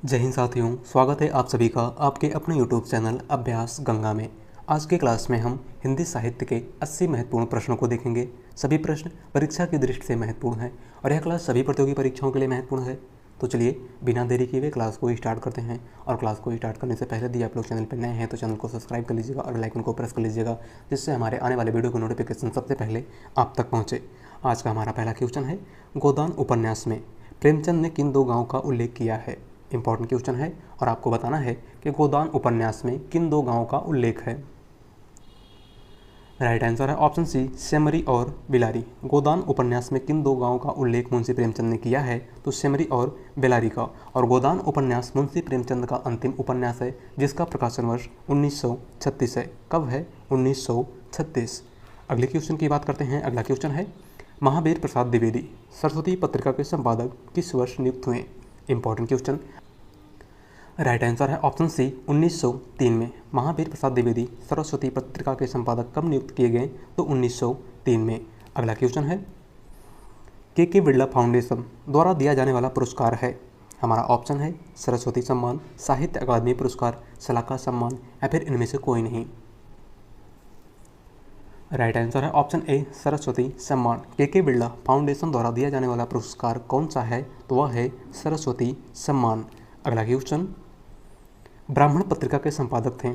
जय हिंद साथियों, स्वागत है आप सभी का आपके अपने यूट्यूब चैनल अभ्यास गंगा में। आज के क्लास में हम हिंदी साहित्य के 80 महत्वपूर्ण प्रश्नों को देखेंगे। सभी प्रश्न परीक्षा की दृष्टि से महत्वपूर्ण है और यह क्लास सभी प्रतियोगी परीक्षाओं के लिए महत्वपूर्ण है। तो चलिए बिना देरी किए हुए क्लास को स्टार्ट करते हैं। और क्लास को स्टार्ट करने से पहले यदि आप लोग चैनल पर नए हैं तो चैनल को सब्सक्राइब कर लीजिएगा और बेल आइकन को प्रेस कर लीजिएगा, जिससे हमारे आने वाले वीडियो की नोटिफिकेशन सबसे पहले आप तक पहुँचे। आज का हमारा पहला क्वेश्चन है, गोदान उपन्यास में प्रेमचंद ने किन दो गाँव का उल्लेख किया है। इंपॉर्टेंट क्वेश्चन है और आपको बताना है कि गोदान उपन्यास में किन दो गांवों का उल्लेख है। राइट आंसर है ऑप्शन सी, सेमरी और बिलारी। गोदान उपन्यास में किन दो गांवों का उल्लेख मुंशी प्रेमचंद ने किया है, तो सेमरी और बिलारी का। और गोदान उपन्यास मुंशी प्रेमचंद का अंतिम उपन्यास है जिसका प्रकाशन वर्ष 1936 है। कब है? 1936। अगले क्वेश्चन की बात करते हैं। अगला क्वेश्चन है, महावीर प्रसाद द्विवेदी सरस्वती पत्रिका के संपादक किस वर्ष नियुक्त हुए। Important question. राइट आंसर है ऑप्शन सी, 1903 में। महावीर प्रसाद द्विवेदी सरस्वती पत्रिका के संपादक कब नियुक्त किए गए, तो 1903 में। अगला क्वेश्चन है, के बिरला फाउंडेशन द्वारा दिया जाने वाला पुरस्कार है। हमारा ऑप्शन है सरस्वती सम्मान, साहित्य अकादमी पुरस्कार, सलाहकार सम्मान या फिर इनमें से कोई नहीं। राइट आंसर है ऑप्शन ए, सरस्वती सम्मान। के बिरला फाउंडेशन द्वारा दिया जाने वाला पुरस्कार कौन सा है, तो वह है सरस्वती सम्मान। अगला क्वेश्चन, ब्राह्मण पत्रिका के संपादक थे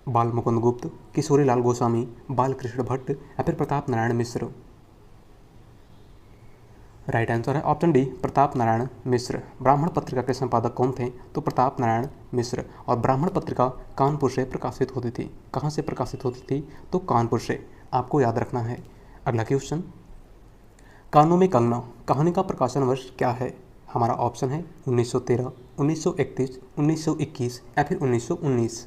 बाल मुकुंद गुप्त, किशोरी लाल गोस्वामी, बालकृष्ण भट्ट या फिर प्रताप नारायण मिश्र। राइट आंसर है ऑप्शन डी, प्रताप नारायण मिश्र। ब्राह्मण पत्रिका के संपादक कौन थे, तो प्रताप नारायण मिश्र। और ब्राह्मण पत्रिका कानपुर से प्रकाशित होती थी। कहाँ से प्रकाशित होती थी, तो कानपुर से। आपको याद रखना है। अगला क्वेश्चन, कानों में कंगना कहानी का प्रकाशन वर्ष क्या है। हमारा ऑप्शन है 1913, 1931, 1921 या फिर 1919।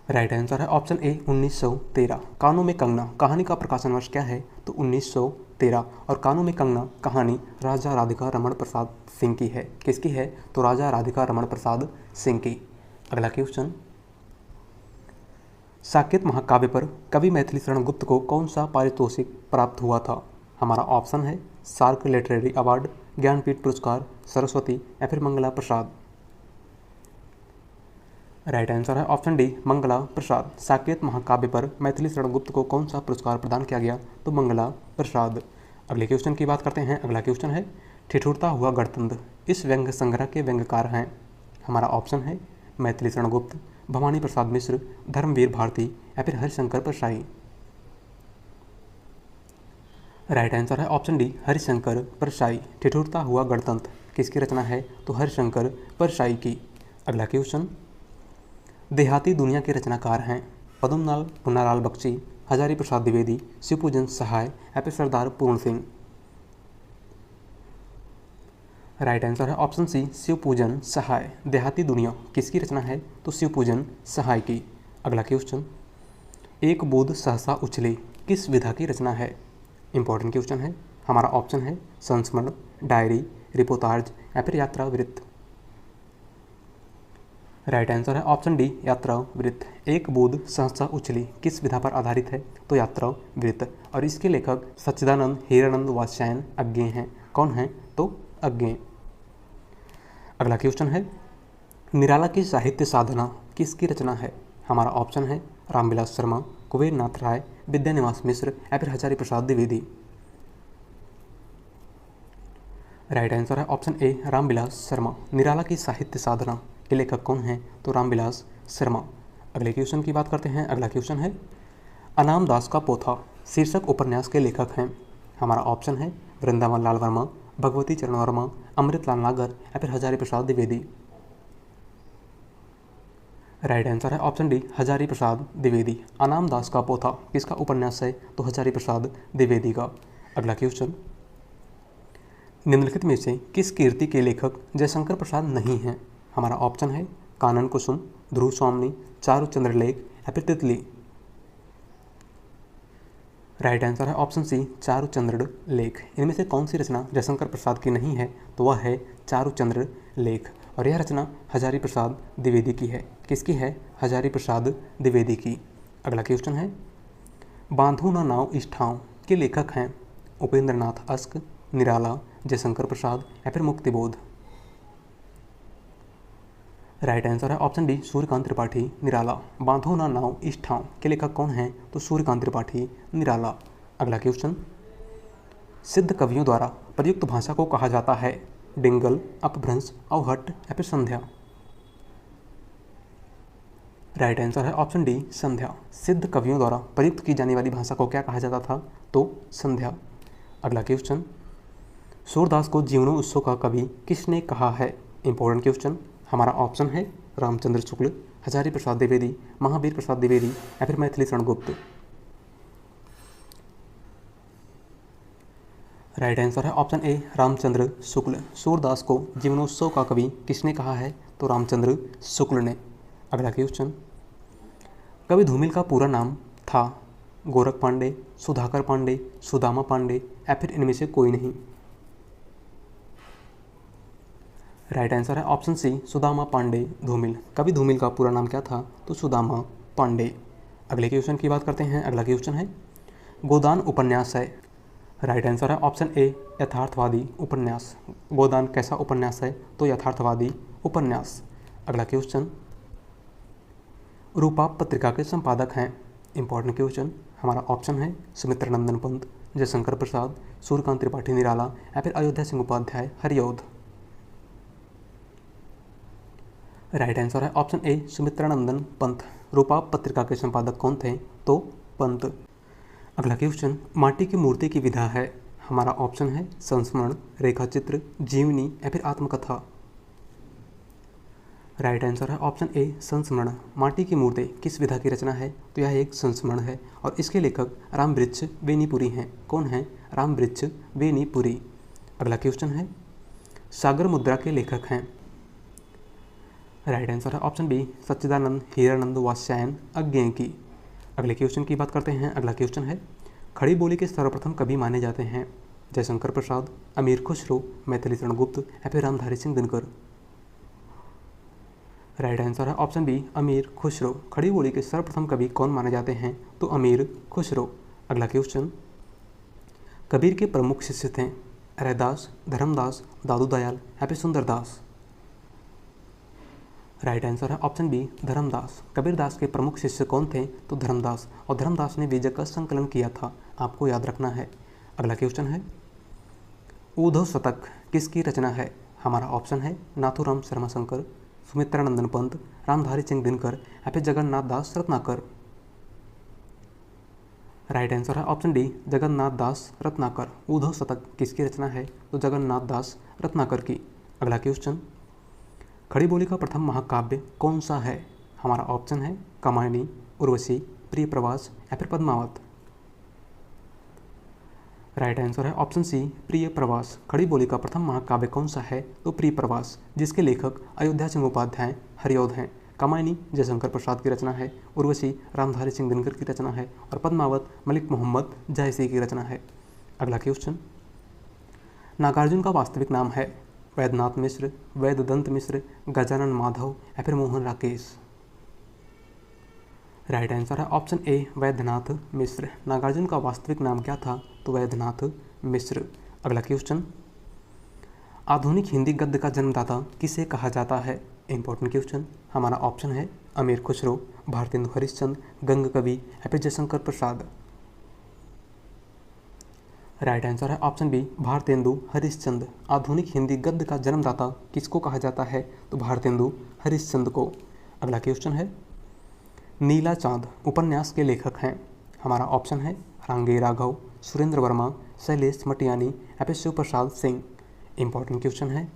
राइट आंसर है ऑप्शन ए, 1913। कानों में कंगना कहानी का प्रकाशन वर्ष क्या है, तो 1913। और कानों में कंगना कहानी राजा राधिका रमण प्रसाद सिंह की है। किसकी है, तो राजा राधिका रमण प्रसाद सिंह की। अगला क्वेश्चन, साकेत महाकाव्य पर कवि मैथिली शरण गुप्त को कौन सा पारितोषिक प्राप्त हुआ था। हमारा ऑप्शन है सार्क लिटरेरी अवार्ड, ज्ञानपीठ पुरस्कार, सरस्वती या फिर मंगला प्रसाद। राइट आंसर है ऑप्शन डी, मंगला प्रसाद। साकेत महाकाव्य पर मैथिली शरण गुप्त को कौन सा पुरस्कार प्रदान किया गया, तो मंगला प्रसाद। अगले क्वेश्चन की बात करते हैं। अगला क्वेश्चन है, ठिठुरता हुआ गणतंत्र इस व्यंग्य संग्रह के व्यंग्यकार हैं। हमारा ऑप्शन है मैथिली शरण गुप्त, भवानी प्रसाद मिश्र, धर्मवीर भारती या फिर हरिशंकर परसाई। राइट आंसर है ऑप्शन डी, हरिशंकर परसाई। ठिठुरता हुआ गणतंत्र किसकी रचना है, तो हरिशंकर परसाई की। अगला क्वेश्चन, देहाती दुनिया के रचनाकार हैं पद्मलाल पुन्नालाल बख्शी, हजारी प्रसाद द्विवेदी, शिवपूजन सहाय या फिर सरदार पूर्ण सिंह। राइट आंसर है ऑप्शन सी, शिवपूजन सहाय। देहाती दुनिया किसकी रचना है, तो शिवपूजन सहाय की। अगला क्वेश्चन, एक बूंद सहसा उछली किस विधा की रचना है। इंपॉर्टेंट क्वेश्चन है। हमारा ऑप्शन है संस्मरण, डायरी, रिपोर्टाज या फिर यात्रा वृत्त। राइट आंसर है ऑप्शन डी, यात्रा वृत्त। एक बूंद सहसा उछली किस विधा पर आधारित है, तो यात्रा वृत्त। और इसके लेखक सच्चिदानंद हीरानंद वात्स्यायन अज्ञेय हैं। कौन हैं, तो अज्ञेय। अगला क्वेश्चन है, निराला की साहित्य साधना किसकी रचना है। हमारा ऑप्शन है रामविलास शर्मा, कुबेर नाथ राय, विद्यानिवास मिश्र या फिर हजारी प्रसाद द्विवेदी। राइट आंसर है ऑप्शन ए, रामविलास शर्मा। निराला की साहित्य साधना के लेखक कौन हैं, तो रामविलास शर्मा। अगले क्वेश्चन की बात करते हैं। अगला क्वेश्चन है, अनाम दास का पोथा शीर्षक उपन्यास के लेखक हैं। हमारा ऑप्शन है वृंदावन लाल वर्मा, भगवती चरण वर्मा, अमृतलाल नागर या फिर हजारी प्रसाद द्विवेदी। राइट आंसर है ऑप्शन डी, हजारी प्रसाद द्विवेदी। अनाम दास का पोथा किसका उपन्यास है, तो हजारी प्रसाद द्विवेदी का। अगला क्वेश्चन, निम्नलिखित में से किस कीर्ति के लेखक जयशंकर प्रसाद नहीं हैं। हमारा ऑप्शन है कानन कुसुम, ध्रुव स्वामी, चारुचंद्र लेख या फिर तितली। राइट आंसर है ऑप्शन सी, चारुचंद्र लेख। इनमें से कौन सी रचना जयशंकर प्रसाद की नहीं है, तो वह है चारुचंद्र लेख। और यह रचना हजारी प्रसाद द्विवेदी की है। किसकी है, हजारी प्रसाद द्विवेदी की। अगला क्वेश्चन है, बांधू ना नाव इस ठाव के लेखक हैं उपेंद्र नाथ अस्क, निराला, जयशंकर प्रसाद या फिर मुक्तिबोध। राइट आंसर है ऑप्शन डी सूर्यकांत त्रिपाठी निराला। बांधो ना नाव इस ठाव के लेखक कौन है? तो सूर्यकांत त्रिपाठी निराला। अगला क्वेश्चन, सिद्ध कवियों द्वारा प्रयुक्त भाषा को कहा जाता है? डिंगल, अपभ्रंश, अवहट्ट या फिर संध्या? राइट आंसर है ऑप्शन डी संध्या। सिद्ध कवियों द्वारा प्रयुक्त की जाने वाली भाषा को क्या कहा जाता था? तो संध्या। अगला क्वेश्चन, सूरदास को जीवनोत्सव का कवि किसने कहा है? Important question. हमारा ऑप्शन है रामचंद्र शुक्ल, हजारी प्रसाद द्विवेदी, महावीर प्रसाद द्विवेदी या फिर मैथिली शरण गुप्त। राइट आंसर है ऑप्शन ए रामचंद्र शुक्ल। सूरदास को जीवनोत्सव का कवि किसने कहा है? तो रामचंद्र शुक्ल ने। अगला क्वेश्चन, कवि धूमिल का पूरा नाम था? गोरख पांडे, सुधाकर पांडे, सुदामा पांडे या फिर इनमें से कोई नहीं? राइट आंसर है ऑप्शन सी सुदामा पांडे धूमिल। कवि धूमिल का पूरा नाम क्या था? तो सुदामा पांडे। अगले क्वेश्चन की बात करते हैं। अगला क्वेश्चन है, गोदान उपन्यास है? राइट आंसर है ऑप्शन ए यथार्थवादी उपन्यास। गोदान कैसा उपन्यास है? तो यथार्थवादी उपन्यास। अगला क्वेश्चन, रूपा पत्रिका के संपादक हैं? Important question. हमारा ऑप्शन है सुमित्रानंदन पंत, जयशंकर प्रसाद, सूर्यकांत त्रिपाठी निराला या फिर अयोध्या सिंह उपाध्याय हरिऔध? राइट आंसर है ऑप्शन ए सुमित्रानंदन पंत। रूपा पत्रिका के संपादक कौन थे? तो पंत। अगला क्वेश्चन, माटी की मूर्ति की विधा है? हमारा ऑप्शन है संस्मरण, रेखाचित्र, जीवनी या फिर आत्मकथा? राइट आंसर है ऑप्शन ए संस्मरण। माटी की मूर्ति किस विधा की रचना है? तो यह एक संस्मरण है और इसके लेखक रामवृक्ष बेनीपुरी हैं। कौन है? रामवृक्ष बेनीपुरी। अगला क्वेश्चन है, सागर मुद्रा के लेखक हैं? राइट आंसर है ऑप्शन बी सच्चिदानंद हीरानंद वात्स्यायन अज्ञेय की। अगले क्वेश्चन की बात करते हैं। अगला क्वेश्चन है, खड़ी बोली के सर्वप्रथम कवि माने जाते हैं? जयशंकर प्रसाद, अमीर खुसरो, मैथिली शरण गुप्त या फिर रामधारी सिंह दिनकर? राइट आंसर है ऑप्शन बी अमीर खुसरो। खड़ी बोली के सर्वप्रथम कवि कौन माने जाते हैं? तो अमीर खुसरो। अगला क्वेश्चन, कबीर के प्रमुख शिष्य थे? रैदास, धर्मदास, दादू दयाल या फिर सुंदरदास? राइट आंसर है ऑप्शन बी धर्मदास। कबीरदास के प्रमुख शिष्य कौन थे? तो धर्मदास, और धर्मदास ने वेद का संकलन किया था, आपको याद रखना है। अगला क्वेश्चन है, ऊधव शतक किसकी रचना है? हमारा ऑप्शन है नाथूराम शर्मा शंकर, सुमित्रानंदन पंत, रामधारी सिंह दिनकर या फिर जगन्नाथ दास रत्नाकर? राइट आंसर है ऑप्शन डी जगन्नाथ दास रत्नाकर। ऊधव शतक किसकी रचना है? तो जगन्नाथ दास रत्नाकर की। अगला क्वेश्चन, खड़ी बोली का प्रथम महाकाव्य कौन सा है? हमारा ऑप्शन है कामायनी, उर्वशी, प्रिय प्रवास या फिर पद्मावत? राइट आंसर है ऑप्शन सी प्रिय प्रवास। खड़ी बोली का प्रथम महाकाव्य कौन सा है? तो प्रिय प्रवास, जिसके लेखक अयोध्या सिंह उपाध्याय हरिऔध हैं। कामायनी जयशंकर प्रसाद की रचना है, उर्वशी रामधारी सिंह दिनकर की रचना है और पद्मावत मलिक मोहम्मद जायसी की रचना है। अगला क्वेश्चन, नागार्जुन का वास्तविक नाम है? वैद्यनाथ मिश्र, वैद्यदंत मिश्र, गजानन माधव या फिर मोहन राकेश? राइट आंसर है ऑप्शन ए वैद्यनाथ मिश्र। नागार्जुन का वास्तविक नाम क्या था? तो वैद्यनाथ मिश्र। अगला क्वेश्चन, आधुनिक हिंदी गद्य का जन्मदाता किसे कहा जाता है? Important question. हमारा ऑप्शन है अमीर खुसरो, भारतेंदु हरिश्चंद्र, गंग कवि या फिर जयशंकर प्रसाद? राइट आंसर है ऑप्शन बी भारतेंदु हरिश्चंद्र। आधुनिक हिंदी गद्य का जन्मदाता किसको कहा जाता है? तो भारतेंदु हरिश्चंद्र को। अगला क्वेश्चन है, नीला चांद उपन्यास के लेखक हैं? हमारा ऑप्शन है रांगे राघव, सुरेंद्र वर्मा, शैलेश मटियानी या फिर शिव प्रसाद सिंह? इंपॉर्टेंट क्वेश्चन है।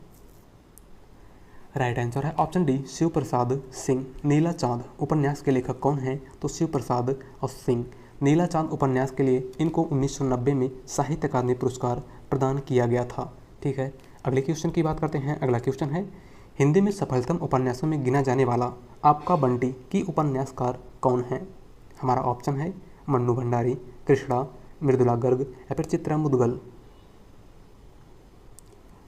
राइट आंसर है ऑप्शन डी शिव प्रसाद सिंह। नीला चांद उपन्यास के लेखक कौन हैं? तो शिव प्रसाद और सिंह। नीला चांद उपन्यास के लिए इनको 1990 में साहित्य अकादमी पुरस्कार प्रदान किया गया था। ठीक है, अगले क्वेश्चन की बात करते हैं। अगला क्वेश्चन है, हिंदी में सफलतम उपन्यासों में गिना जाने वाला आपका बंटी की उपन्यासकार कौन है? हमारा ऑप्शन है मन्नू भंडारी, कृष्णा, मृदुला गर्ग या फिर चित्रा मुदगल?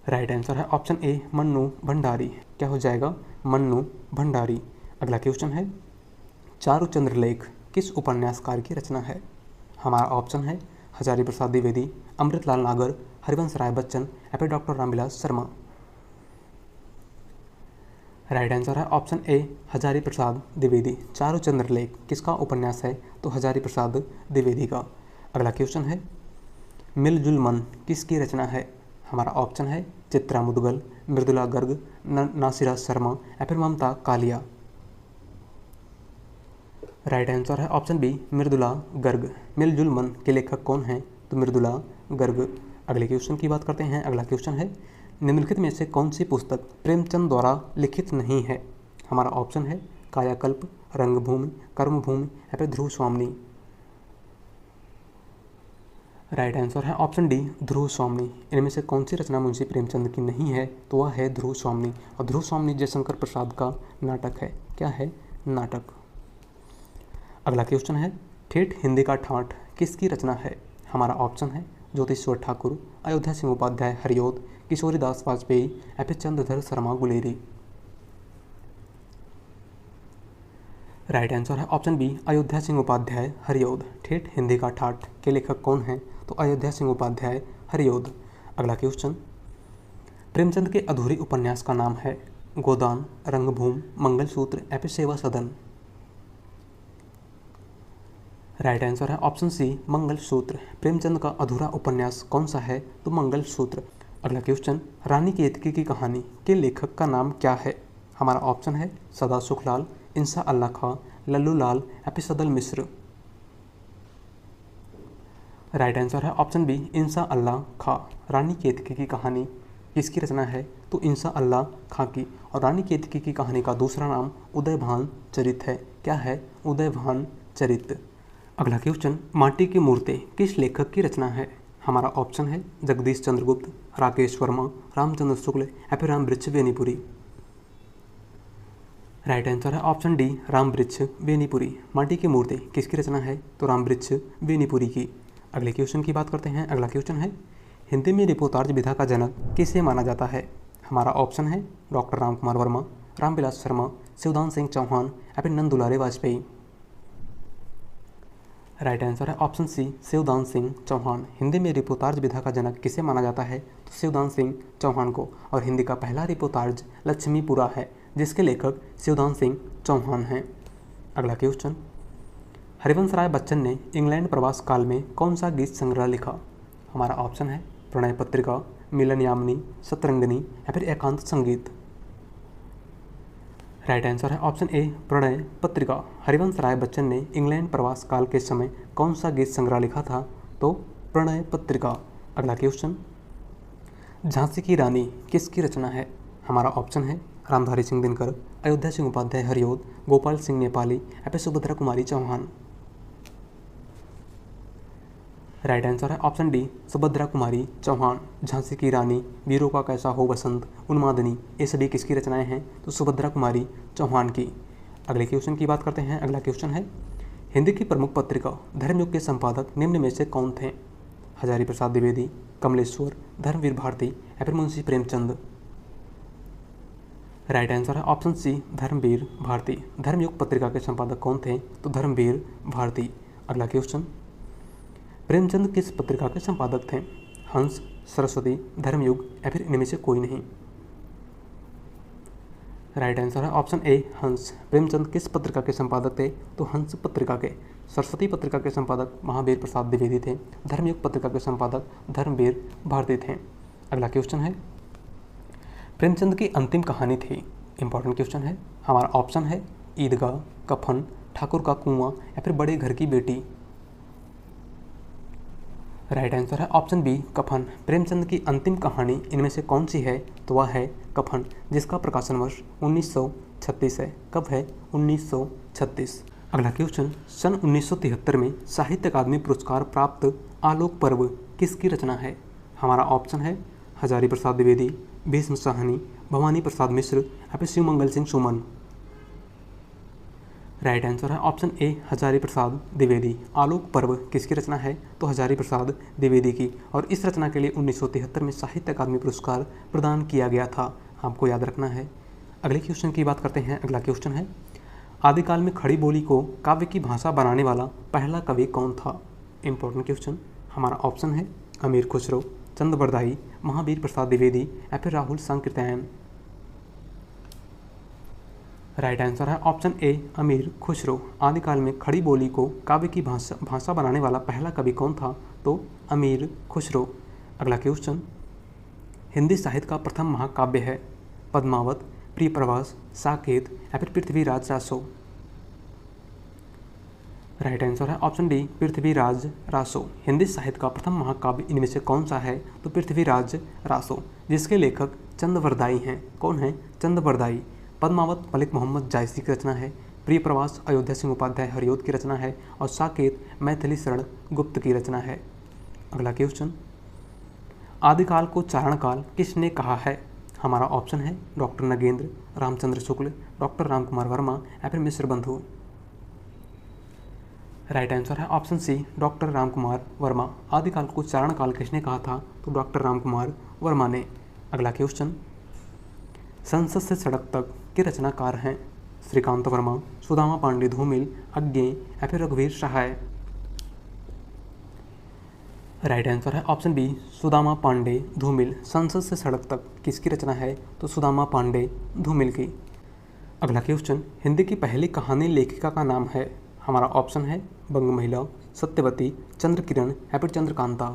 राइट आंसर है ऑप्शन ए मन्नू भंडारी। क्या हो जाएगा? मन्नू भंडारी। अगला क्वेश्चन है, चारुचंद्र लेख किस उपन्यासकार की रचना है? हमारा ऑप्शन है हजारी प्रसाद द्विवेदी, अमृतलाल नागर, हरिवंश राय बच्चन या फिर doctor Ramvilas Sharma? Right answer है ऑप्शन ए हजारी प्रसाद द्विवेदी। चारु चंद्रलेख किसका उपन्यास है? तो हजारी प्रसाद द्विवेदी का। अगला क्वेश्चन है मिलजुल मन किसकी रचना है? हमारा ऑप्शन है चित्रा मुदगल, मृदुला गर्ग, नासिरा शर्मा या फिर ममता कालिया। राइट आंसर है ऑप्शन बी मृदुला गर्ग। मिलजुल मन के लेखक कौन हैं? तो मृदुला गर्ग। अगले क्वेश्चन की बात करते हैं। अगला क्वेश्चन है निम्नलिखित में से कौन सी पुस्तक प्रेमचंद द्वारा लिखित नहीं है? हमारा ऑप्शन है कायाकल्प, रंगभूमि, कर्मभूमि या फिर ध्रुव स्वामिनी। राइट आंसर है ऑप्शन डी ध्रुव स्वामिनी। इनमें से कौन सी रचना मुंशी प्रेमचंद की नहीं है? तो वह है ध्रुव स्वामिनी। और ध्रुव स्वामिनी जयशंकर प्रसाद का नाटक है। क्या है? नाटक। अगला क्वेश्चन है ठेठ हिंदी का ठाठ किसकी रचना है? हमारा ऑप्शन है ज्योतिश्वर ठाकुर, अयोध्या सिंह उपाध्याय हरिओद, किशोरीदास वाजपेयी या फिर चंद्रधर शर्मा गुलेरी। राइट आंसर है ऑप्शन बी अयोध्या सिंह उपाध्याय हरिओद। ठेठ हिंदी का ठाठ के लेखक कौन हैं? तो अयोध्या सिंह उपाध्याय हरिओद। अगला क्वेश्चन प्रेमचंद के अधूरे उपन्यास का नाम है गोदान, रंगभूमि, मंगलसूत्र या फिर सेवा सदन। राइट आंसर है ऑप्शन सी मंगलसूत्र। प्रेमचंद का अधूरा उपन्यास कौन सा है? तो मंगलसूत्र। अगला क्वेश्चन रानी केतकी की कहानी के लेखक का नाम क्या है? हमारा ऑप्शन है सदा सुखलाल, इंसा अल्लाह खां, लल्लू लाल या फिर सदल मिश्र। राइट आंसर है ऑप्शन बी इंसा अल्लाह खां। रानी केतकी की कहानी किसकी रचना है? तो इंसा अल्लाह खां की। और रानी केतकी की कहानी का दूसरा नाम उदयभान चरित है। क्या है? उदयभान चरित। अगला क्वेश्चन माटी की मूर्तें किस लेखक की रचना है? हमारा ऑप्शन है जगदीश चंद्रगुप्त, राकेश वर्मा, रामचंद्र शुक्ल या फिर रामवृक्ष बेनीपुरी। राइट आंसर है ऑप्शन डी रामवृक्ष बेनीपुरी। माटी की मूर्तें किसकी रचना है? तो रामवृक्ष बेनीपुरी की। अगले क्वेश्चन की बात करते हैं। अगला क्वेश्चन है हिंदी में रिपोर्टार्ज विधा का जनक किसे माना जाता है? हमारा ऑप्शन है डॉक्टर रामकुमार वर्मा, रामविलास शर्मा, शिवदान सिंह चौहान या फिर नंद दुलारे वाजपेयी। राइट आंसर है ऑप्शन सी शिवदान सिंह चौहान। हिंदी में रिपोर्टार्ज विधा का जनक किसे माना जाता है? तो शिवदान सिंह चौहान को। और हिंदी का पहला रिपोर्टार्ज लक्ष्मीपुरा है जिसके लेखक शिवदान सिंह चौहान हैं। अगला क्वेश्चन हरिवंश राय बच्चन ने इंग्लैंड प्रवास काल में कौन सा गीत संग्रह लिखा? हमारा ऑप्शन है प्रणय पत्रिका, मिलन यामिनी, सतरंगिनी या फिर एकांत संगीत। राइट आंसर है ऑप्शन ए प्रणय पत्रिका। हरिवंश राय बच्चन ने इंग्लैंड प्रवास काल के समय कौन सा गीत संग्रह लिखा था? तो प्रणय पत्रिका। अगला क्वेश्चन झांसी की रानी किसकी रचना है? हमारा ऑप्शन है रामधारी सिंह दिनकर, अयोध्या सिंह उपाध्याय हरिओद, गोपाल सिंह नेपाली या फिर सुभद्रा कुमारी चौहान। राइट आंसर है ऑप्शन डी सुभद्रा कुमारी चौहान। झांसी की रानी, वीरों का कैसा हो बसंत, उन्मादनी ये सभी किसकी रचनाएं हैं? तो सुभद्रा कुमारी चौहान की। अगले क्वेश्चन की बात करते हैं। अगला क्वेश्चन है हिंदी की प्रमुख पत्रिका धर्मयुग के संपादक निम्न में से कौन थे? हजारी प्रसाद द्विवेदी, कमलेश्वर, धर्मवीर भारती या फिर मुंशी प्रेमचंद। राइट आंसर है ऑप्शन सी धर्मवीर भारती। धर्मयुग पत्रिका के संपादक कौन थे? तो धर्मवीर भारती। अगला क्वेश्चन प्रेमचंद किस पत्रिका के संपादक थे? हंस, सरस्वती, धर्मयुग या फिर इनमें से कोई नहीं। राइट आंसर है ऑप्शन ए हंस। प्रेमचंद किस पत्रिका के संपादक थे? तो हंस पत्रिका के। सरस्वती पत्रिका के संपादक महावीर प्रसाद द्विवेदी थे। धर्मयुग पत्रिका के संपादक धर्मवीर भारती थे। अगला क्वेश्चन है प्रेमचंद की अंतिम कहानी थी। इंपॉर्टेंट क्वेश्चन है। हमारा ऑप्शन है ईदगाह, कफन, ठाकुर का कुआं या फिर बड़े घर की बेटी। राइट आंसर है ऑप्शन बी कफन। प्रेमचंद की अंतिम कहानी इनमें से कौन सी है? तो वह है कफन, जिसका प्रकाशन वर्ष 1936 है। कब है? 1936। अगला क्वेश्चन सन 1973 में साहित्य अकादमी पुरस्कार प्राप्त आलोक पर्व किसकी रचना है? हमारा ऑप्शन है हजारी प्रसाद द्विवेदी, भीष्म साहनी, भवानी प्रसाद मिश्र या फिर शिवमंगल सिंह सुमन। राइट आंसर है ऑप्शन ए हजारी प्रसाद द्विवेदी। आलोक पर्व किसकी रचना है? तो हजारी प्रसाद द्विवेदी की। और इस रचना के लिए 1973 में साहित्य अकादमी पुरस्कार प्रदान किया गया था। आपको याद रखना है। अगले क्वेश्चन की बात करते हैं। अगला क्वेश्चन है आदिकाल में खड़ी बोली को काव्य की भाषा बनाने वाला पहला कवि कौन था? Important question. हमारा ऑप्शन है अमीर खुसरो, चंद बरदाई, महावीर प्रसाद द्विवेदी या फिर राहुल सांकृत्यायन। राइट आंसर है ऑप्शन ए अमीर खुसरो। आदिकाल में खड़ी बोली को काव्य की भाषा बनाने वाला पहला कवि कौन था? तो अमीर खुसरो। अगला क्वेश्चन, हिंदी साहित्य का प्रथम महाकाव्य है पद्मावत, प्रिय प्रवास, साकेत या फिर पृथ्वीराज रासो? राइट आंसर है ऑप्शन डी पृथ्वीराज रासो। हिंदी साहित्य का प्रथम महाकाव्य इनमें से कौन सा है? तो पृथ्वीराज रासो, जिसके लेखक चंदवरदाई हैं। कौन है? चंदवरदाई। पद्मावत मलिक मोहम्मद जायसी की रचना है, प्रिय प्रवास अयोध्या सिंह उपाध्याय हरिओद की रचना है और साकेत मैथिली शरण गुप्त की रचना है। अगला क्वेश्चन, आदिकाल को चारण काल किसने कहा है? हमारा ऑप्शन है डॉक्टर नगेंद्र, रामचंद्र शुक्ल, डॉक्टर रामकुमार वर्मा या फिर मिश्र बंधु? राइट आंसर है option C doctor Ramkumar Verma. आदिकाल को चारण काल किसने कहा था? तो डॉक्टर रामकुमार वर्मा ने। अगला क्वेश्चन, संसद से सड़क तक के रचनाकार हैं श्रीकांत वर्मा, सुदामा पांडे धूमिल, अज्ञेय या फिर रघुवीर सहाय? राइट आंसर है ऑप्शन बी सुदामा पांडे धूमिल। संसद से सड़क तक किसकी रचना है? तो सुदामा पांडे धूमिल की। अगला क्वेश्चन, हिंदी की पहली कहानी लेखिका का नाम है? हमारा ऑप्शन है बंग महिला, सत्यवती, चंद्रकिरण या फिर चंद्रकांता?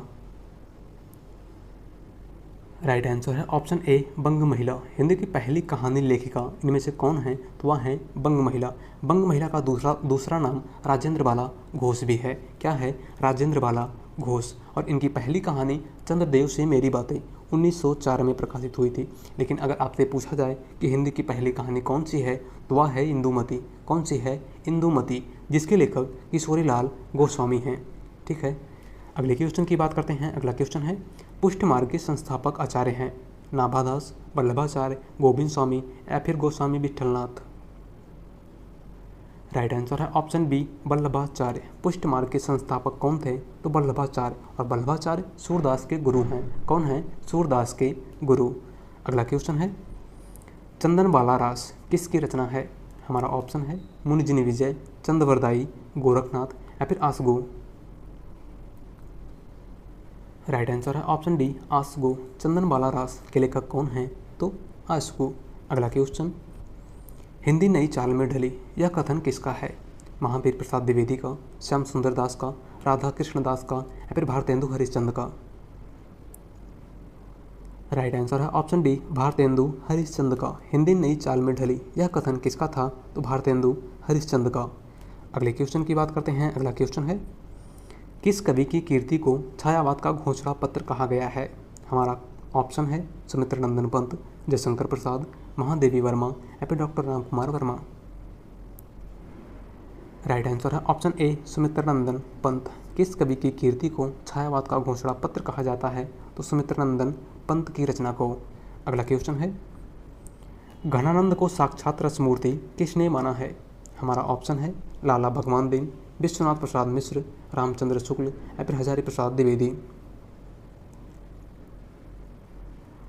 राइट आंसर है ऑप्शन ए बंग महिला। हिंदी की पहली कहानी लेखिका इनमें से कौन है? तो वह है बंग महिला। बंग महिला का दूसरा नाम राजेंद्र बाला घोष भी है। क्या है? राजेंद्र बाला घोष। और इनकी पहली कहानी चंद्रदेव से मेरी बातें 1904 में प्रकाशित हुई थी। लेकिन अगर आपसे पूछा जाए कि हिंदी की पहली कहानी कौन सी है, तो वह है इंदुमती। कौन सी है? इंदुमती, जिसके लेखक किशोरीलाल गोस्वामी हैं। ठीक है, अगले क्वेश्चन की बात करते हैं। अगला क्वेश्चन है, पुष्ट मार्ग के संस्थापक आचार्य हैं नाभादास, वल्लभाचार्य, गोविंद स्वामी या फिर गोस्वामी विठलनाथ? राइट आंसर है ऑप्शन बी वल्लभाचार्य। पुष्ट मार्ग के संस्थापक कौन थे? तो वल्लभाचार्य। और वल्लभाचार्य सूरदास के गुरु हैं। कौन है? सूरदास के गुरु। अगला क्वेश्चन है, चंदन बाला रास किसकी रचना है? हमारा ऑप्शन है मुनिजिनी विजय, चंदवरदाई, गोरखनाथ या फिर आसगो? राइट आंसर है ऑप्शन डी आसगो। चंदन बाला रास के लेखक कौन हैं? तो आसगो। अगला क्वेश्चन, हिंदी नई चाल में ढली यह कथन किसका है? महावीर प्रसाद द्विवेदी का, श्याम सुंदर दास का, राधा कृष्ण दास का या फिर भारतेंदु हरिश्चंद्र का? राइट आंसर है ऑप्शन डी भारतेंदु हरिश्चंद्र का। हिंदी नई चाल में ढली यह कथन किसका था? तो भारतेंदु हरिश्चंद्र का। अगले क्वेश्चन की बात करते हैं। अगला क्वेश्चन है, किस कवि की कीर्ति को छायावाद का घोषणा पत्र कहा गया है? हमारा ऑप्शन है सुमित्र नंदन पंत, जयशंकर प्रसाद, महादेवी वर्मा या फिर doctor Ramkumar Verma? Right answer है ऑप्शन ए सुमित्र नंदन पंत। किस कवि की कीर्ति को छायावाद का घोषणा पत्र कहा जाता है? तो सुमित्र नंदन पंत की रचना को। अगला क्वेश्चन है, घनानंद को साक्षात रसमूर्ति किसने माना है? हमारा ऑप्शन है लाला भगवान दिन, विश्वनाथ प्रसाद मिश्र, रामचंद्र शुक्ल या फिर हजारी प्रसाद द्विवेदी?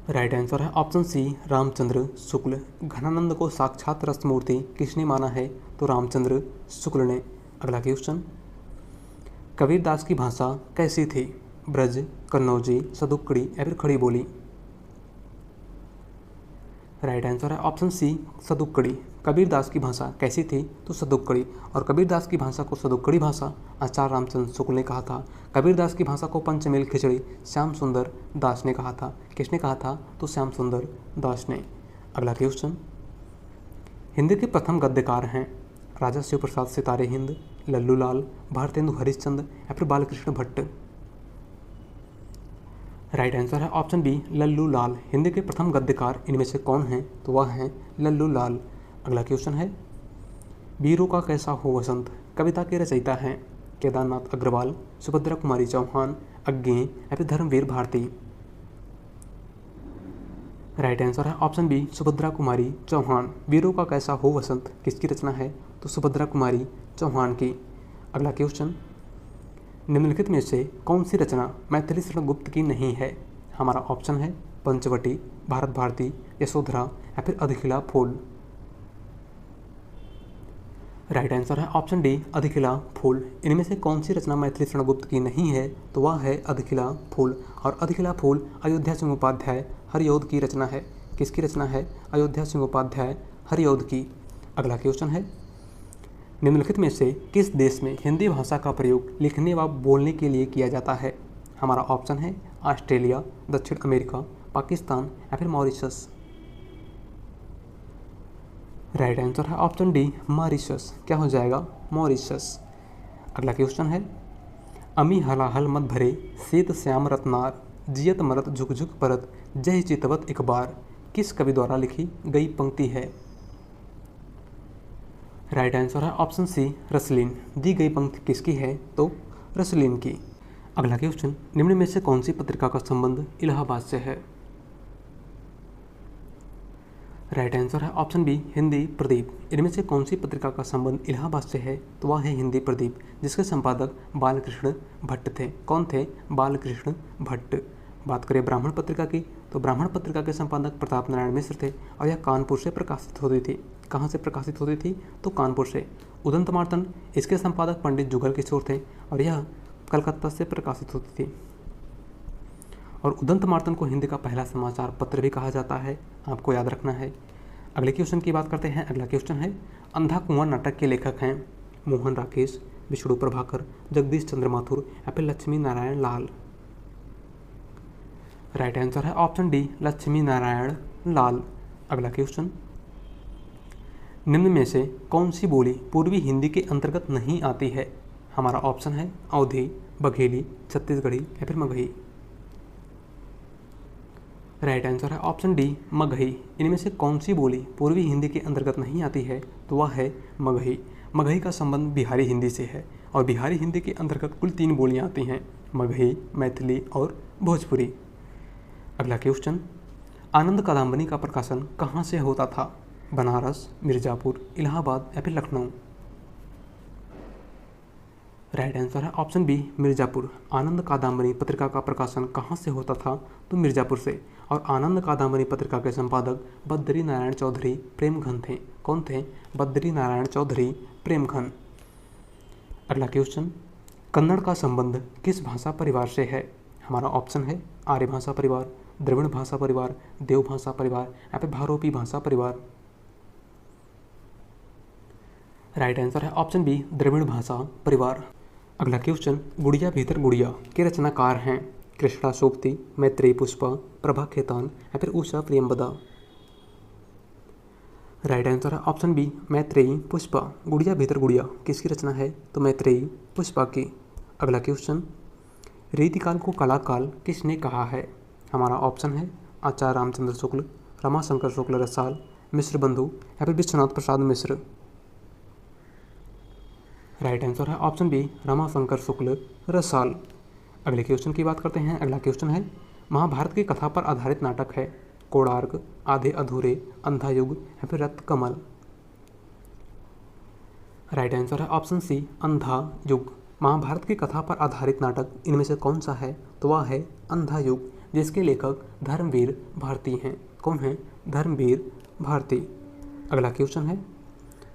राइट आंसर है ऑप्शन सी रामचंद्र शुक्ल। घनानंद को साक्षात रसमूर्ति किसने माना है? तो रामचंद्र शुक्ल ने। अगला क्वेश्चन, कबीरदास की भाषा कैसी थी? ब्रज, कन्नौजी, सदुक्कड़ी या फिर खड़ी बोली? राइट आंसर है ऑप्शन सी सदुक्कड़ी। कबीरदास की भाषा कैसी थी? तो सदुक्कड़ी। और कबीरदास की भाषा को सदुक्कड़ी भाषा आचार्य रामचंद्र शुक्ल ने कहा था। कबीरदास की भाषा को पंचमेल खिचड़ी श्याम सुंदर दास ने कहा था। किसने कहा था? तो श्याम सुंदर दास ने। अगला क्वेश्चन, हिंदी के प्रथम गद्यकार हैं राजा शिव प्रसाद सितारे हिंद, लल्लू लाल, भारतेंदु हरिश्चंद्र या फिर बालकृष्ण भट्ट? राइट आंसर है ऑप्शन बी लल्लू लाल। हिंदी के प्रथम गद्यकार इनमें से कौन हैं? तो वह हैं लल्लू लाल। अगला क्वेश्चन है, वीरों का कैसा हो वसंत कविता के रचयिता हैं केदारनाथ अग्रवाल, सुभद्रा कुमारी चौहान, अज्ञेय या फिर धर्मवीर भारती? राइट आंसर है ऑप्शन बी सुभद्रा कुमारी चौहान। वीरों का कैसा हो वसंत किसकी रचना है? तो सुभद्रा कुमारी चौहान की। अगला क्वेश्चन, निम्नलिखित में से कौन सी रचना मैथिली शरण गुप्त की नहीं है? हमारा ऑप्शन है पंचवटी, भारत भारती, यशोधरा या फिर अधिखिला फूल? राइट आंसर है ऑप्शन डी अधिखिला फूल। इनमें से कौन सी रचना मैथिली शरण गुप्त की नहीं है? तो वह है अधिखिला फूल। और अधिखिला फूल अयोध्या सिंह उपाध्याय हरिऔध की रचना है। किसकी रचना है? अयोध्या सिंह उपाध्याय हरिऔध की। अगला क्वेश्चन है, निम्नलिखित में से किस देश में हिंदी भाषा का प्रयोग लिखने व बोलने के लिए किया जाता है? हमारा ऑप्शन है ऑस्ट्रेलिया, दक्षिण अमेरिका, पाकिस्तान या फिर मॉरिशस। राइट आंसर है ऑप्शन डी, मॉरिशस। क्या हो जाएगा? मॉरिशस। अगला क्वेश्चन है, अमी हलाहल मत भरे सीत श्याम रत्नार जियत मरत झुक झुक परत जय चितवत एक बार किस कवि द्वारा लिखी गई पंक्ति है? राइट आंसर है ऑप्शन सी, रसलीन। दी गई पंक्ति किसकी है? तो रसलीन की। अगला क्वेश्चन, निम्न में से कौन सी पत्रिका का संबंध इलाहाबाद से है? राइट आंसर है ऑप्शन बी, हिंदी प्रदीप। इनमें से कौन सी पत्रिका का संबंध इलाहाबाद से है? तो वह है हिंदी प्रदीप, जिसके संपादक बालकृष्ण भट्ट थे। कौन थे? बालकृष्ण भट्ट। बात करें ब्राह्मण पत्रिका की, तो ब्राह्मण पत्रिका के संपादक प्रताप नारायण मिश्र थे और यह कानपुर से प्रकाशित होती थी। कहाँ से प्रकाशित होती थी? तो कानपुर से। उदंतमार्तन, इसके संपादक पंडित जुगल किशोर थे और यह कलकत्ता से प्रकाशित होती थी। और उदंतमार्तन को हिंदी का पहला समाचार पत्र भी कहा जाता है, आपको याद रखना है। अगले क्वेश्चन की बात करते हैं। अगला क्वेश्चन है, अंधा कुआं नाटक के लेखक हैं मोहन राकेश, विष्णु प्रभाकर, जगदीश चंद्र माथुर या फिर लक्ष्मी नारायण लाल? राइट आंसर है ऑप्शन डी, लक्ष्मी नारायण लाल। अगला क्वेश्चन, निम्न में से कौन सी बोली पूर्वी हिंदी के अंतर्गत नहीं आती है? हमारा ऑप्शन है अवधी, बघेली, छत्तीसगढ़ी या फिर मगही। राइट आंसर है ऑप्शन डी, मगही। इनमें से कौन सी बोली पूर्वी हिंदी के अंतर्गत नहीं आती है? तो वह है मगही। मगही का संबंध बिहारी हिंदी से है और बिहारी हिंदी के अंतर्गत कुल 3 बोलियां आती हैं, मगही, मैथिली और भोजपुरी। अगला क्वेश्चन, आनंद कादंबरी का प्रकाशन कहाँ से होता था? बनारस, मिर्ज़ापुर, इलाहाबाद या फिर लखनऊ? राइट आंसर है ऑप्शन बी, मिर्ज़ापुर। आनंद कादंबरी पत्रिका का प्रकाशन कहाँ से होता था? तो मिर्ज़ापुर से। और आनंद कादंबरी पत्रिका के संपादक बद्री नारायण चौधरी प्रेमघन थे। कौन थे? बद्री नारायण चौधरी प्रेमघन। अगला क्वेश्चन, कन्नड़ का संबंध किस भाषा परिवार से है? हमारा ऑप्शन है आर्य भाषा परिवार, द्रविड़ भाषा परिवार, देव भाषा परिवार या फिर भारोपी भाषा परिवार? राइट आंसर है ऑप्शन बी, द्रविड़ भाषा परिवार। अगला क्वेश्चन, गुड़िया भीतर गुड़िया के रचनाकार हैं कृष्णा सोबती, मैत्रेयी पुष्पा, प्रभा खेतान या फिर उषा प्रियंवदा? राइट आंसर है ऑप्शन बी, मैत्रेयी पुष्पा। गुड़िया भीतर गुड़िया किसकी रचना है? तो मैत्रेयी पुष्पा की। अगला क्वेश्चन, रीतिकाल को कलाकाल किसने कहा है? हमारा ऑप्शन है आचार्य रामचंद्र शुक्ल, रमाशंकर शुक्ल रसाल, मिश्र बंधु या फिर विश्वनाथ प्रसाद मिश्र? राइट आंसर है ऑप्शन बी, रमाशंकर शुक्ल रसाल। अगले क्वेश्चन की बात करते हैं। अगला क्वेश्चन है, महाभारत की कथा पर आधारित नाटक है कोणार्क, आधे अधूरे, अंधा युग या फिर रक्त कमल? राइट आंसर है ऑप्शन सी, अंधा युग। महाभारत की कथा पर आधारित नाटक इनमें से कौन सा है? तो वह है अंधा युग, जिसके लेखक धर्मवीर भारती हैं। कौन है? धर्मवीर भारती। अगला क्वेश्चन है,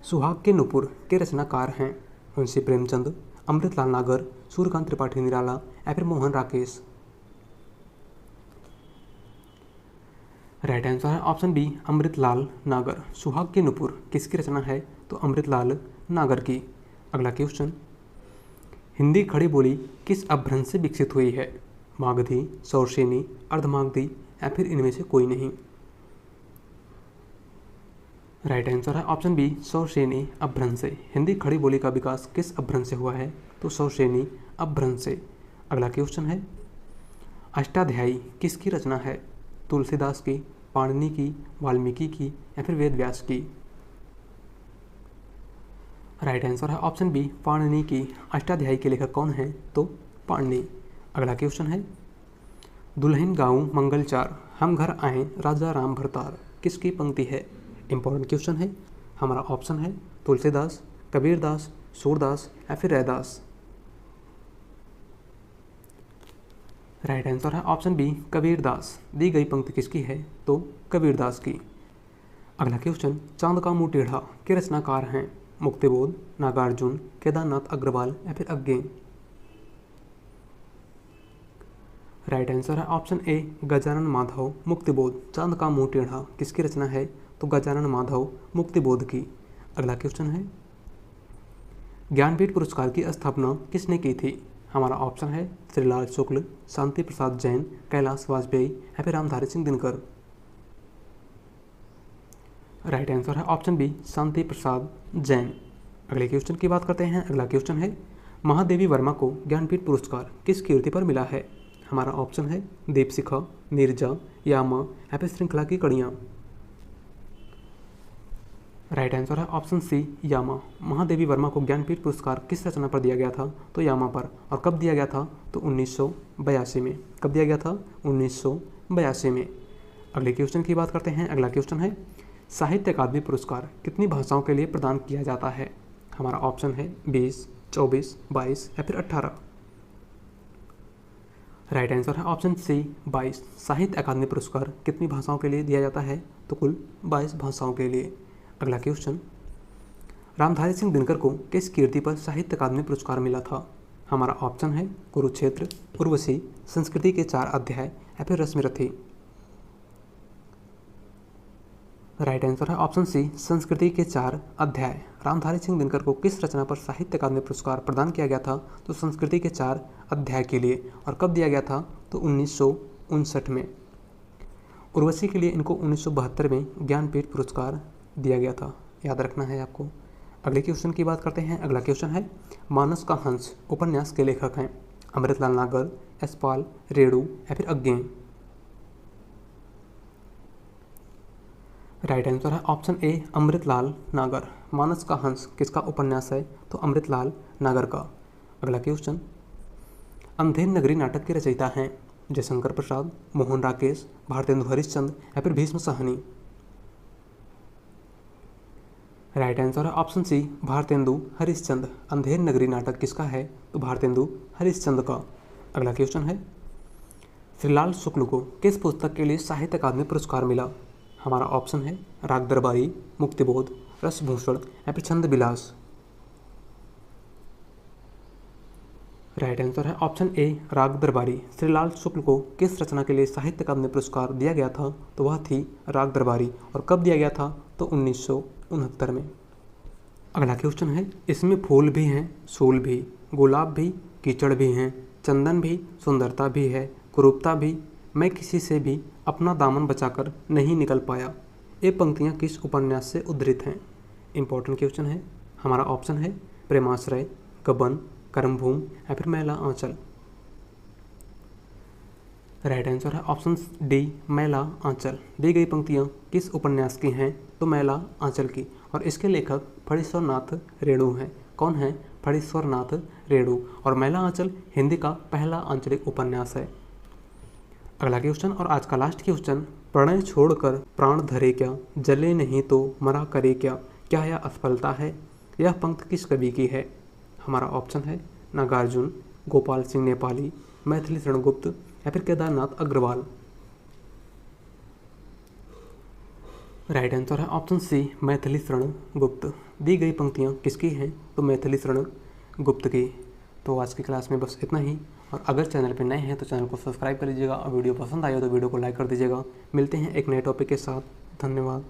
सुहाग के नुपुर के रचनाकार हैं मुंशी प्रेमचंद, अमृतलाल नागर, सूर्यकांत त्रिपाठी निराला या फिर मोहन राकेश? राइट आंसर है ऑप्शन बी, अमृतलाल नागर। सुहाग के नुपुर किसकी रचना है? तो अमृतलाल नागर की। अगला क्वेश्चन, हिंदी खड़ी बोली किस अपभ्रंश से विकसित हुई है? मागधी, सौरसेनी, अर्धमागधी या फिर इनमें से कोई नहीं? राइट आंसर है ऑप्शन बी, सौरसेनी अपभ्रंश से। हिंदी खड़ी बोली का विकास किस अपभ्रंश से हुआ है? तो सौरसेनी अपभ्रंश से। अगला क्वेश्चन है, अष्टाध्यायी किसकी रचना है? तुलसीदास की, पाणिनि की, वाल्मीकि की या फिर वेदव्यास की? राइट आंसर है ऑप्शन बी, पाणिनि की। अष्टाध्यायी के लेखक कौन हैं? तो पाणिनि। अगला क्वेश्चन है, दुल्हन गाऊं मंगलचार हम घर आए राजा राम भरतार किसकी पंक्ति है? इंपॉर्टेंट क्वेश्चन है। हमारा ऑप्शन है तुलसीदास, कबीरदास, सूरदास या फिर रैदास? राइट आंसर है ऑप्शन बी, कबीरदास। दी गई पंक्ति किसकी है? तो कबीरदास की। अगला क्वेश्चन, चांद का मुंह टेढ़ा के रचनाकार हैं मुक्तिबोध, नागार्जुन, केदारनाथ अग्रवाल या फिर अज्ञे? राइट आंसर है ऑप्शन ए, गजानन माधव मुक्तिबोध। चांद का मुंह टेढ़ा किसकी रचना है? तो गजानन माधव मुक्तिबोध की। अगला क्वेश्चन है, ज्ञानपीठ पुरस्कार की स्थापना किसने की थी? हमारा ऑप्शन है श्रीलाल शुक्ल, शांति प्रसाद जैन, कैलाश वाजपेयी या फिर रामधारी सिंह दिनकर। राइट आंसर है ऑप्शन बी, शांति प्रसाद जैन। अगले क्वेश्चन की बात करते हैं। अगला क्वेश्चन है, महादेवी वर्मा को ज्ञानपीठ पुरस्कार किस कीर्ति पर मिला है? हमारा ऑप्शन है दीपशिखा, नीरजा, यामा या फिर श्रृंखला की कड़ियाँ। राइट आंसर है ऑप्शन सी, यामा। महादेवी वर्मा को ज्ञानपीठ पुरस्कार किस रचना पर दिया गया था? तो यामा पर। और कब दिया गया था? तो 1982 में। कब दिया गया था? 1982 में। अगले क्वेश्चन की बात करते हैं। अगला क्वेश्चन है, साहित्य अकादमी पुरस्कार कितनी भाषाओं के लिए प्रदान किया जाता है? हमारा ऑप्शन है 20, 24, 22 या फिर 18। राइट आंसर है ऑप्शन सी, 22। साहित्य अकादमी पुरस्कार कितनी भाषाओं के लिए दिया जाता है? तो कुल 22 भाषाओं के लिए। अगला क्वेश्चन, रामधारी सिंह दिनकर को किस कीर्ति पर साहित्य अकादमी पुरस्कार मिला था? हमारा ऑप्शन है कुरुक्षेत्र, उर्वशी, संस्कृति के 4 अध्याय या फिर रश्मिरथी। राइट आंसर है ऑप्शन सी, संस्कृति के 4 अध्याय। रामधारी सिंह दिनकर को किस रचना पर साहित्य अकादमी पुरस्कार प्रदान किया गया था? तो संस्कृति के 4 अध्याय के लिए। और कब दिया गया था? तो 1959 में। उर्वशी के लिए इनको 1972 में ज्ञानपीठ पुरस्कार दिया गया था, याद रखना है आपको। अगले क्वेश्चन की बात करते हैं। अगला क्वेश्चन है, मानस का हंस उपन्यास के लेखक हैं? अमृतलाल नागर, यशपाल, रेणु या फिर अज्ञेय। राइट आंसर है ऑप्शन ए, अमृतलाल नागर। मानस का हंस किसका उपन्यास है? तो अमृतलाल नागर का। अगला क्वेश्चन, अंधेर नगरी नाटक के रचयिता हैं? जयशंकर प्रसाद, मोहन राकेश, भारतेंदु हरिश्चंद्र या फिर भीष्म साहनी। राइट आंसर है ऑप्शन सी, भारतेंदु हरिश्चंद्र। अंधेर नगरी नाटक किसका है? तो भारतेंदु हरिश्चंद्र का। अगला क्वेश्चन है, श्रीलाल शुक्ल को किस पुस्तक के लिए साहित्य अकादमी पुरस्कार मिला? हमारा ऑप्शन है राग दरबारी, मुक्तिबोध, रसभूषण या फिर छंद विलास। राइट आंसर है ऑप्शन ए, राग दरबारी। श्रीलाल शुक्ल को किस रचना के लिए साहित्य अकादमी पुरस्कार दिया गया था? तो वह थी राग दरबारी। और कब दिया गया था? तो 1969 में। अगला क्वेश्चन है, इसमें फूल भी हैं, सूल भी, गुलाब भी, कीचड़ भी हैं, चंदन भी, सुंदरता भी है, कुरूपता भी, मैं किसी से भी अपना दामन बचाकर नहीं निकल पाया। ये पंक्तियाँ किस उपन्यास से उद्धृत हैं? इंपॉर्टेंट क्वेश्चन है। हमारा ऑप्शन है प्रेमाश्रय, गबन, कर्मभूमि या फिर मैला आंचल। राइट आंसर है ऑप्शन डी, मैला आंचल। दी गई पंक्तियाँ किस उपन्यास की हैं? तो मैला आंचल की। और इसके लेखक फणीश्वर नाथ रेणु हैं। कौन है? फणीश्वर नाथ रेणु। और मैला आंचल हिंदी का पहला आंचलिक उपन्यास है। अगला क्वेश्चन और आज का लास्ट क्वेश्चन, प्रणय छोड़कर प्राण धरे क्या, जले नहीं तो मरा करे क्या, क्या यह असफलता है? यह पंक्ति किस कवि की है? हमारा ऑप्शन है नागार्जुन, गोपाल सिंह नेपाली, मैथिली शरण गुप्त या फिर केदारनाथ अग्रवाल। राइट आंसर है ऑप्शन सी, मैथिली शरण गुप्त। दी गई पंक्तियाँ किसकी हैं? तो मैथिली शरण गुप्त की। तो आज की क्लास में बस इतना ही। और अगर चैनल पर नए हैं तो चैनल को सब्सक्राइब कर लीजिएगा और वीडियो पसंद आए तो वीडियो को लाइक कर दीजिएगा। मिलते हैं एक नए टॉपिक के साथ। धन्यवाद।